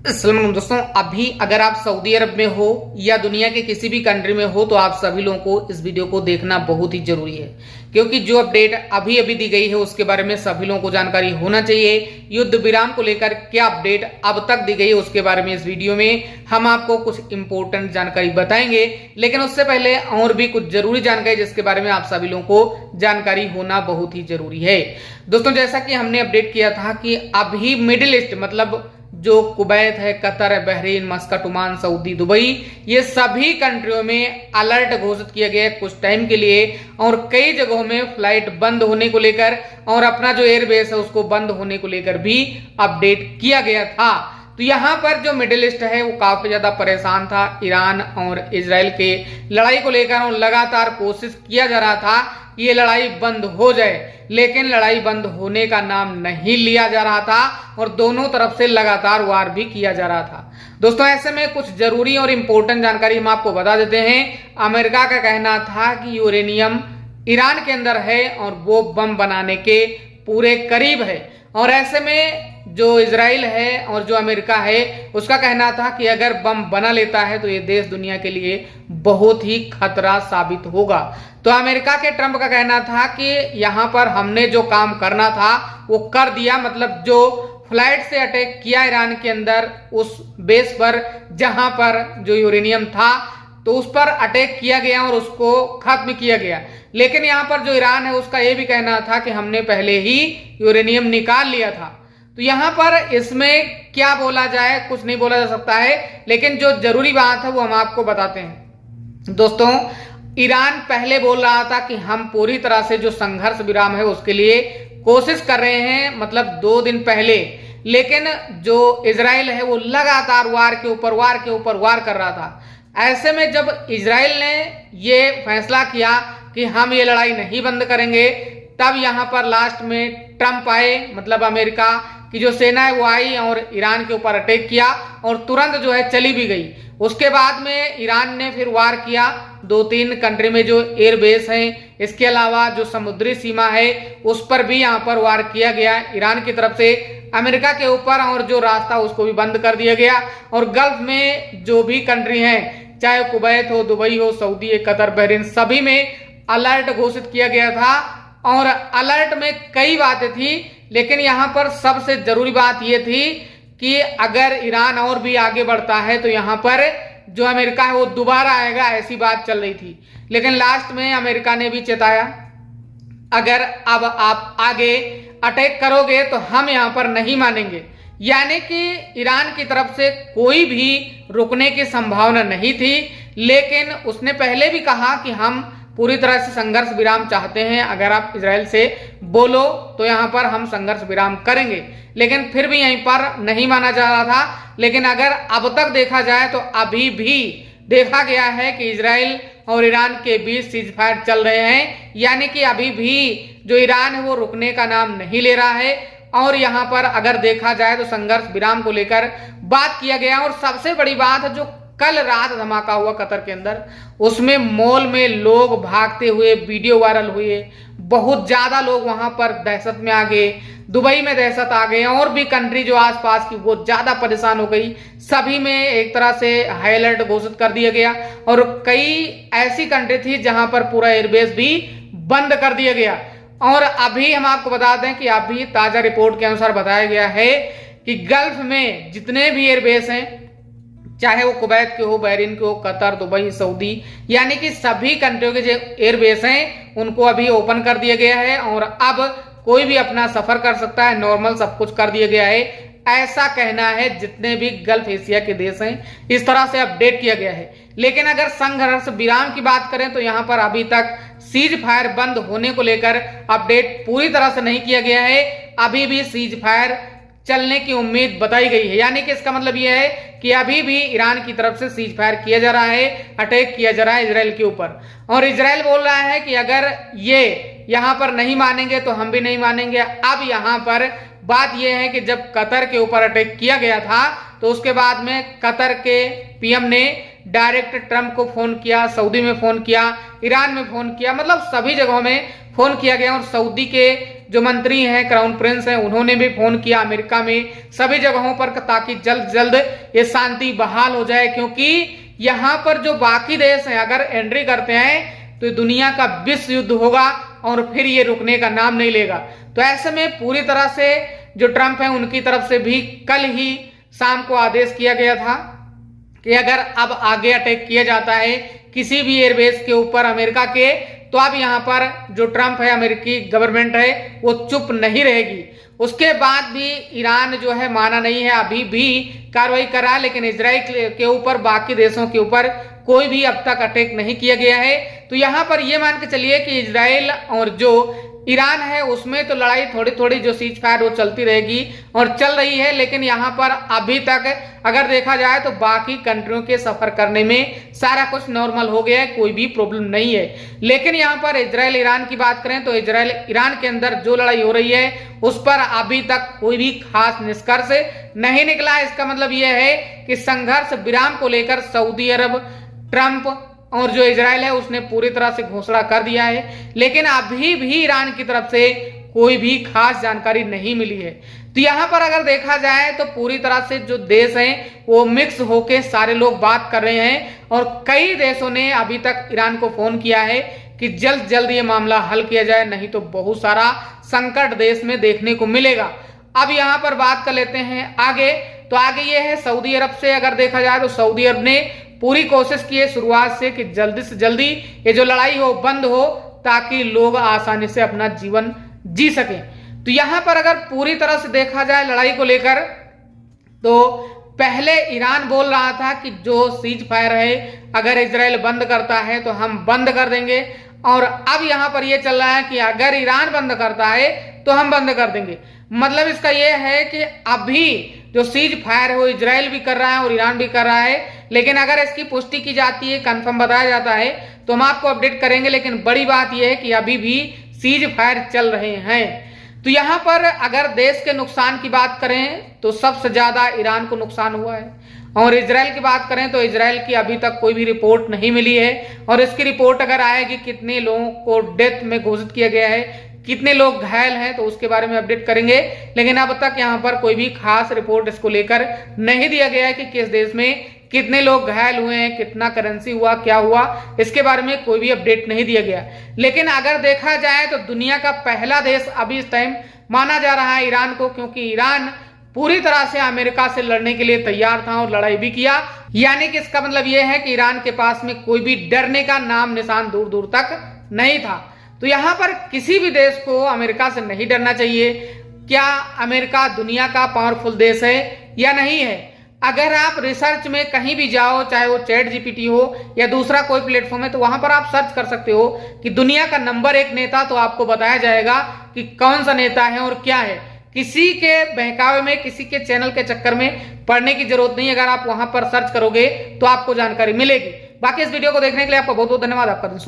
अस्सलाम वालेकुम दोस्तों, अभी अगर आप सऊदी अरब में हो या दुनिया के किसी भी कंट्री में हो तो आप सभी लोगों को इस वीडियो को देखना बहुत ही जरूरी है, क्योंकि जो अपडेट अभी अभी दी गई है उसके बारे में सभी लोगों को जानकारी होना चाहिए। युद्ध विराम को लेकर क्या अपडेट अब तक दी गई है उसके बारे में इस वीडियो में हम आपको कुछ इंपॉर्टेंट जानकारी बताएंगे, लेकिन उससे पहले और भी कुछ जरूरी जानकारी जिसके बारे में आप सभी लोगों को जानकारी होना बहुत ही जरूरी है। दोस्तों, जैसा कि हमने अपडेट किया था कि अभी मिडिल ईस्ट मतलब जो कुवैत है, कतर है, Bahrain, Muscat, Oman, Saudi, Dubai, ये सभी कंट्रियों में अलर्ट घोषित किया गया है कुछ टाइम के लिए, और कई जगहों में फ्लाइट बंद होने को लेकर और अपना जो एयरबेस है उसको बंद होने को लेकर भी अपडेट किया गया था। तो यहाँ पर जो मिडिल ईस्ट है वो काफी ज्यादा परेशान था ईरान और इजराइल के लड़ाई को लेकर, और लगातार कोशिश किया जा रहा था कि ये लड़ाई बंद हो जाए, लेकिन लड़ाई बंद होने का नाम नहीं लिया जा रहा था और दोनों तरफ से लगातार वार भी किया जा रहा था। दोस्तों, ऐसे में कुछ जरूरी और इंपॉर्टेंट जानकारी हम आपको बता देते हैं। अमेरिका का कहना था कि यूरेनियम ईरान के अंदर है और वो बम बनाने के पूरे करीब है, और ऐसे में जो इजराइल है और जो अमेरिका है उसका कहना था कि अगर बम बना लेता है तो ये देश दुनिया के लिए बहुत ही खतरा साबित होगा। तो अमेरिका के ट्रंप का कहना था कि यहाँ पर हमने जो काम करना था वो कर दिया, मतलब जो फ्लाइट से अटैक किया ईरान के अंदर उस बेस पर जहां पर जो यूरेनियम था तो उस पर अटैक किया गया और उसको खत्म किया गया। लेकिन यहाँ पर जो ईरान है उसका ये भी कहना था कि हमने पहले ही यूरेनियम निकाल लिया था। तो यहाँ पर इसमें क्या बोला जाए, कुछ नहीं बोला जा सकता है, लेकिन जो जरूरी बात है वो हम आपको बताते हैं। दोस्तों, ईरान पहले बोल रहा था कि हम पूरी तरह से जो संघर्ष विराम है उसके लिए कोशिश कर रहे हैं, मतलब 2 दिन पहले, लेकिन जो इजराइल है वो लगातार वार के ऊपर वार कर रहा था। ऐसे में जब इजराइल ने ये फैसला किया कि हम ये लड़ाई नहीं बंद करेंगे, तब यहाँ पर लास्ट में ट्रंप आए, मतलब अमेरिका की जो सेना है वो आई और ईरान के ऊपर अटैक किया और तुरंत जो है चली भी गई। उसके बाद में ईरान ने फिर वार किया 2-3 कंट्री में जो एयरबेस हैं, इसके अलावा जो समुद्री सीमा है उस पर भी यहाँ पर वार किया गया ईरान की तरफ से अमेरिका के ऊपर, और जो रास्ता उसको भी बंद कर दिया गया। और गल्फ में जो भी कंट्री हैं, चाहे कुवैत हो, दुबई हो, सऊदी, कतर, बहरीन, सभी में अलर्ट घोषित किया गया था। और अलर्ट में कई बातें थी, लेकिन यहाँ पर सबसे जरूरी बात यह थी कि अगर ईरान और भी आगे बढ़ता है तो यहाँ पर जो अमेरिका है वो दोबारा आएगा, ऐसी बात चल रही थी। लेकिन लास्ट में अमेरिका ने भी चेताया, अगर अब आप आगे अटैक करोगे तो हम यहाँ पर नहीं मानेंगे। यानी कि ईरान की तरफ से कोई भी रुकने की संभावना नहीं थी, लेकिन उसने पहले भी कहा कि हम पूरी तरह से संघर्ष विराम चाहते हैं, अगर आप इजराइल से बोलो तो यहाँ पर हम संघर्ष विराम करेंगे। लेकिन फिर भी यहीं पर नहीं माना जा रहा था। लेकिन अगर अब तक देखा जाए तो अभी भी देखा गया है कि इजराइल और ईरान के बीच सीज फायर चल रहे हैं, यानी कि अभी भी जो ईरान है वो रुकने का नाम नहीं ले रहा है। और यहाँ पर अगर देखा जाए तो संघर्ष विराम को लेकर बात किया गया। और सबसे बड़ी बात है, जो कल रात धमाका हुआ कतर के अंदर, उसमें मॉल में लोग भागते हुए वीडियो वायरल हुए, बहुत ज्यादा लोग वहां पर दहशत में आ गए, दुबई में दहशत आ गए, और भी कंट्री जो आसपास की वो ज्यादा परेशान हो गई। सभी में एक तरह से हाई अलर्ट घोषित कर दिया गया, और कई ऐसी कंट्री थी जहां पर पूरा एयरबेस भी बंद कर दिया गया। और अभी हम आपको बता दें कि अभी ताजा रिपोर्ट के अनुसार बताया गया है कि गल्फ में जितने भी एयरबेस हैं, चाहे वो कुवैत के हो, बहरीन के हो, कतर, दुबई, सऊदी, यानी कि सभी कंट्रियों के जो एयरबेस हैं उनको अभी ओपन कर दिया गया है और अब कोई भी अपना सफर कर सकता है, नॉर्मल सब कुछ कर दिया गया है, ऐसा कहना है जितने भी गल्फ एशिया के देश हैं। इस तरह से अपडेट किया गया है। लेकिन अगर संघर्ष विराम की बात करें तो यहाँ पर अभी तक सीज फायर बंद होने को लेकर अपडेट पूरी तरह से नहीं किया गया है। अभी भी सीज फायर चलने की उम्मीद बताई गई है, यानी कि इसका मतलब यह है कि अभी भी ईरान की तरफ से सीज फायर किया जा रहा है, अटैक किया जा रहा है इजराइल के ऊपर। और इजराइल बोल रहा है कि अगर ये यहाँ पर नहीं मानेंगे तो हम भी नहीं मानेंगे। अब यहाँ पर बात यह है कि जब कतर के ऊपर अटैक किया गया था तो उसके बाद में कतर के पीएम ने डायरेक्ट ट्रंप को फोन किया, सऊदी में फोन किया, ईरान में फोन किया, मतलब सभी जगहों में फोन किया गया। और सऊदी के जो मंत्री हैं, क्राउन प्रिंस हैं, उन्होंने भी फोन किया अमेरिका में सभी जगहों पर ताकि जल्द जल्द ये शांति बहाल हो जाए, क्योंकि यहाँ पर जो बाकी देश हैं अगर एंट्री करते हैं तो दुनिया का विश्व युद्ध होगा और फिर ये रुकने का नाम नहीं लेगा। तो ऐसे में पूरी तरह से जो ट्रंप है उनकी तरफ से भी कल ही शाम को आदेश किया गया था कि अगर अब आगे अटैक किया जाता है किसी भी एयरबेस के ऊपर अमेरिका के, तो अब यहाँ पर जो ट्रंप है, अमेरिकी गवर्नमेंट है, वो चुप नहीं रहेगी। उसके बाद भी ईरान जो है माना नहीं है, अभी भी कार्रवाई कर रहा है, लेकिन इजराइल के ऊपर, बाकी देशों के ऊपर कोई भी अब तक अटैक नहीं किया गया है। तो यहाँ पर ये मान के चलिए कि इजराइल और जो ईरान है उसमें तो लड़ाई थोड़ी थोड़ी जो सीज फायर वो चलती रहेगी और चल रही है, लेकिन यहाँ पर अभी तक अगर देखा जाए तो बाकी कंट्रियों के सफर करने में सारा कुछ नॉर्मल हो गया है, कोई भी प्रॉब्लम नहीं है। लेकिन यहाँ पर इजराइल ईरान की बात करें तो इजराइल ईरान के अंदर जो लड़ाई हो रही है उस पर अभी तक कोई भी खास निष्कर्ष नहीं निकला। इसका मतलब यह है कि संघर्ष विराम को लेकर सऊदी अरब, ट्रंप और जो इजराइल है उसने पूरी तरह से घोषणा कर दिया है, लेकिन अभी भी ईरान की तरफ से कोई भी खास जानकारी नहीं मिली है। तो यहाँ पर अगर देखा जाए तो पूरी तरह से जो देश हैं वो मिक्स होके सारे लोग बात कर रहे हैं और कई देशों ने अभी तक ईरान को फोन किया है कि जल्द जल्द ये मामला हल किया जाए, नहीं तो बहुत सारा संकट देश में देखने को मिलेगा। अब यहाँ पर बात कर लेते हैं आगे। तो आगे ये है सऊदी अरब से अगर देखा जाए तो सऊदी अरब ने पूरी कोशिश की है शुरुआत से कि जल्दी से जल्दी ये जो लड़ाई हो बंद हो ताकि लोग आसानी से अपना जीवन जी सकें। तो यहाँ पर अगर पूरी तरह से देखा जाए लड़ाई को लेकर तो पहले ईरान बोल रहा था कि जो सीज फायर है अगर इजराइल बंद करता है तो हम बंद कर देंगे, और अब यहाँ पर ये चल रहा है कि अगर ईरान बंद करता है तो हम बंद कर देंगे। मतलब इसका यह है कि अभी जो सीज फायर है वो इजराइल भी कर रहा है और ईरान भी कर रहा है, लेकिन अगर इसकी पुष्टि की जाती है, कंफर्म बताया जाता है तो हम आपको अपडेट करेंगे। लेकिन बड़ी बात यह है कि अभी भी सीज फायर चल रहे हैं। तो यहाँ पर अगर देश के नुकसान की बात करें तो सबसे ज्यादा ईरान को नुकसान हुआ है, और इजराइल की बात करें तो इजराइल की अभी तक कोई भी रिपोर्ट नहीं मिली है, और इसकी रिपोर्ट अगर आएगी कितने लोगों को डेथ में घोषित किया गया है, कितने लोग घायल हैं, तो उसके बारे में अपडेट करेंगे। लेकिन अब तक यहाँ पर कोई भी खास रिपोर्ट इसको लेकर नहीं दिया गया है कि किस देश में कितने लोग घायल हुए हैं, कितना करेंसी हुआ, क्या हुआ, इसके बारे में कोई भी अपडेट नहीं दिया गया। लेकिन अगर देखा जाए तो दुनिया का पहला देश अभी इस टाइम माना जा रहा है ईरान को, क्योंकि ईरान पूरी तरह से अमेरिका से लड़ने के लिए तैयार था और लड़ाई भी किया। यानी कि इसका मतलब यह है कि ईरान के पास में कोई भी डरने का नाम निशान दूर दूर तक नहीं था। तो यहाँ पर किसी भी देश को अमेरिका से नहीं डरना चाहिए। क्या अमेरिका दुनिया का पावरफुल देश है या नहीं है? अगर आप रिसर्च में कहीं भी जाओ, चाहे वो चैट जीपीटी हो या दूसरा कोई प्लेटफॉर्म है, तो वहां पर आप सर्च कर सकते हो कि दुनिया का नंबर 1 नेता, तो आपको बताया जाएगा कि कौन सा नेता है और क्या है। किसी के बहकावे में, किसी के चैनल के चक्कर में पढ़ने की जरूरत नहीं। अगर आप वहां पर सर्च करोगे तो आपको जानकारी मिलेगी। बाकी इस वीडियो को देखने के लिए आपका बहुत बहुत धन्यवाद। आपका दिन